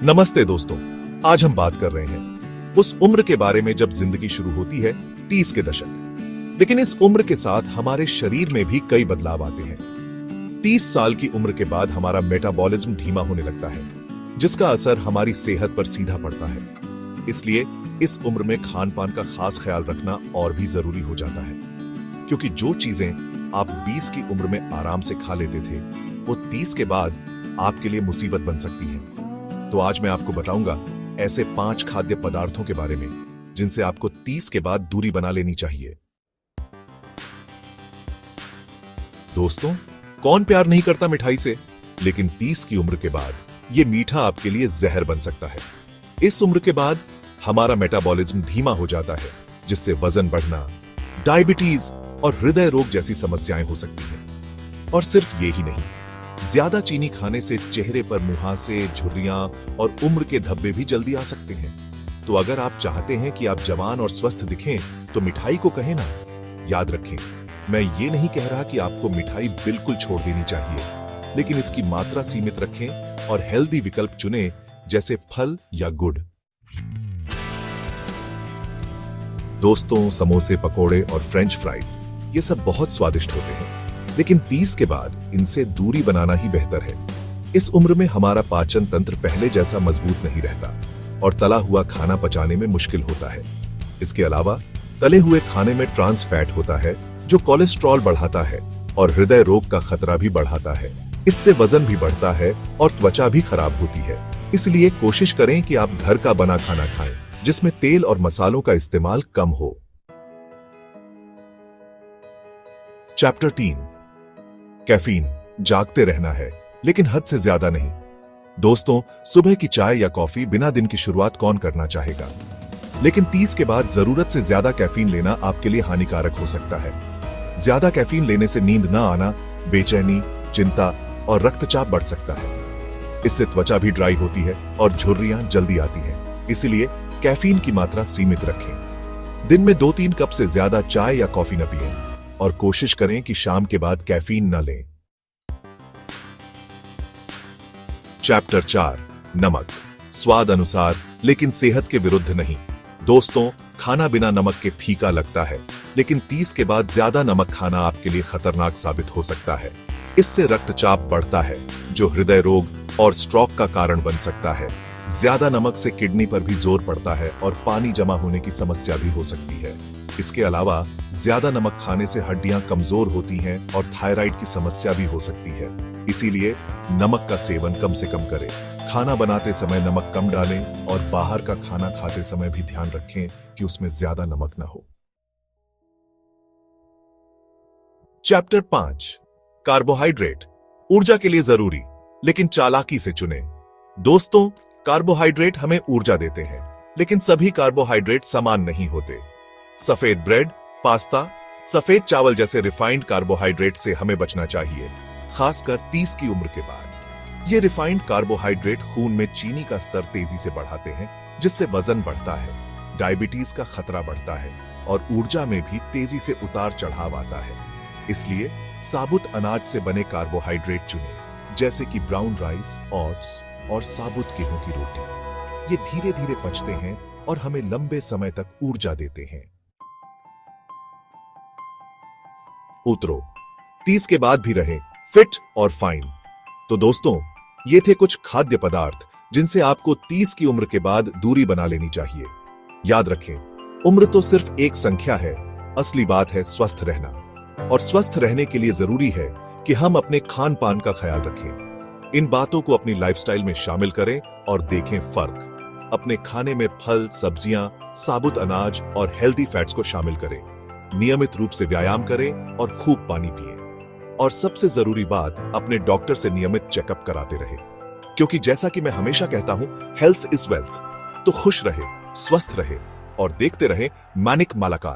नमस्ते दोस्तों, आज हम बात कर रहे हैं उस उम्र के बारे में जब जिंदगी शुरू होती है, 30 के दशक। लेकिन इस उम्र के साथ हमारे शरीर में भी कई बदलाव आते हैं। 30 साल की उम्र के बाद हमारा मेटाबॉलिज्म धीमा होने लगता है, जिसका असर हमारी सेहत पर सीधा पड़ता है। इसलिए इस उम्र में खान पान का खास ख्याल रखना और भी जरूरी हो जाता है, क्योंकि जो चीजें आप 20 की उम्र में आराम से खा लेते थे, वो 30 के बाद आपके लिए मुसीबत बन सकती है। तो आज मैं आपको बताऊंगा ऐसे 5 खाद्य पदार्थों के बारे में जिनसे आपको 30 के बाद दूरी बना लेनी चाहिए। दोस्तों, कौन प्यार नहीं करता मिठाई से, लेकिन 30 की उम्र के बाद यह मीठा आपके लिए जहर बन सकता है। इस उम्र के बाद हमारा मेटाबॉलिज्म धीमा हो जाता है, जिससे वजन बढ़ना, डायबिटीज और हृदय रोग जैसी समस्याएं हो सकती हैं। और सिर्फ यही नहीं, ज्यादा चीनी खाने से चेहरे पर मुहासे, झुर्रियां और उम्र के धब्बे भी जल्दी आ सकते हैं। तो अगर आप चाहते हैं कि आप जवान और स्वस्थ दिखें, तो मिठाई को कहें ना। याद रखें, मैं ये नहीं कह रहा कि आपको मिठाई बिल्कुल छोड़ देनी चाहिए, लेकिन इसकी मात्रा सीमित रखें और हेल्दी विकल्प चुनें, जैसे फल या गुड़। दोस्तों, समोसे, पकोड़े और फ्रेंच फ्राइज ये सब बहुत स्वादिष्ट होते हैं, लेकिन 30 के बाद इनसे दूरी बनाना ही बेहतर है। इस उम्र में हमारा पाचन तंत्र पहले जैसा मजबूत नहीं रहता और तला हुआ खाना पचाने में मुश्किल होता है। इसके अलावा तले हुए खाने में ट्रांस फैट होता है, जो कोलेस्ट्रॉल बढ़ाता है और हृदय रोग का खतरा भी बढ़ाता है। इससे वजन भी बढ़ता है और त्वचा भी खराब होती है। इसलिए कोशिश करें कि आप घर का बना खाना खाएं, जिसमें तेल और मसालों का इस्तेमाल कम हो। Chapter 3, caffeine. जागते रहना है, लेकिन हद से ज्यादा नहीं। दोस्तों, सुबह की चाय या कॉफी बिना दिन की शुरुआत कौन करना चाहेगा? लेकिन 30 के बाद जरूरत से ज्यादा कैफीन लेना आपके लिए हानिकारक हो सकता है। ज्यादा कैफीन लेने से नींद न आना, बेचैनी, चिंता और रक्तचाप बढ़ सकता है। इससे त्वचा भी ड्राई होती है और झुर्रियां जल्दी आती हैं। इसलिए कैफीन की मात्रा सीमित रखें। दिन में 2-3 कप से ज्यादा चाय या कॉफी न पिएं और कोशिश करें कि शाम के बाद कैफीन न लें। चैप्टर 4, नमक। स्वाद अनुसार, लेकिन सेहत के विरुद्ध नहीं। दोस्तों, खाना बिना नमक के फीका लगता है, लेकिन 30 के बाद ज्यादा नमक खाना आपके लिए खतरनाक साबित हो सकता है। इससे रक्तचाप बढ़ता है, जो हृदय रोग और स्ट्रोक का कारण बन सकता है। ज्यादा नमक से किडनी पर भी जोर पड़ता है और पानी जमा होने की समस्या भी हो सकती है। इसके अलावा ज्यादा नमक खाने से हड्डियां कमजोर होती हैं और थायराइड की समस्या भी हो सकती है। इसीलिए नमक का सेवन कम से कम करें। खाना बनाते समय नमक कम डालें और बाहर का खाना खाते समय भी ध्यान रखें कि उसमें ज्यादा नमक ना हो। Chapter 5, carbohydrate. ऊर्जा के लिए जरूरी, लेकिन चालाकी से चुनें। दोस्तों, कार्बोहाइड्रेट हमें ऊर्जा देते हैं, लेकिन सभी कार्बोहाइड्रेट समान नहीं होते। सफेद ब्रेड, पास्ता, सफेद चावल जैसे रिफाइंड कार्बोहाइड्रेट से हमें बचना चाहिए, खासकर 30 की उम्र के बाद। ये रिफाइंड कार्बोहाइड्रेट खून में चीनी का स्तर तेजी से बढ़ाते हैं, जिससे वजन बढ़ता है, डायबिटीज का खतरा बढ़ता है और ऊर्जा में भी तेजी से उतार चढ़ाव आता है। इसलिए साबुत अनाज से बने कार्बोहाइड्रेट चुनें, जैसे कि ब्राउन राइस, ओट्स और साबुत गेहूं की रोटी। ये धीरे धीरे पचते हैं और हमें लंबे समय तक ऊर्जा देते हैं। उतरो, 30 के बाद भी रहे फिट और फाइन। तो दोस्तों, ये थे कुछ खाद्य पदार्थ जिनसे आपको 30 की उम्र के बाद दूरी बना लेनी चाहिए। याद रखें, उम्र तो सिर्फ एक संख्या है, असली बात है स्वस्थ रहना। और स्वस्थ रहने के लिए जरूरी है कि हम अपने खान पान का ख्याल रखें। इन बातों को अपनी लाइफस्टाइल में शामिल करें और देखें फर्क। अपने खाने में फल, सब्जियां, साबुत अनाज और हेल्दी फैट्स को शामिल करें। नियमित रूप से व्यायाम करें और खूब पानी पिएं। और सबसे जरूरी बात, अपने डॉक्टर से नियमित चेकअप कराते रहें, क्योंकि जैसा कि मैं हमेशा कहता हूं, हेल्थ इज वेल्थ। तो खुश रहे, स्वस्थ रहे और देखते रहे मैनिक मालाकार।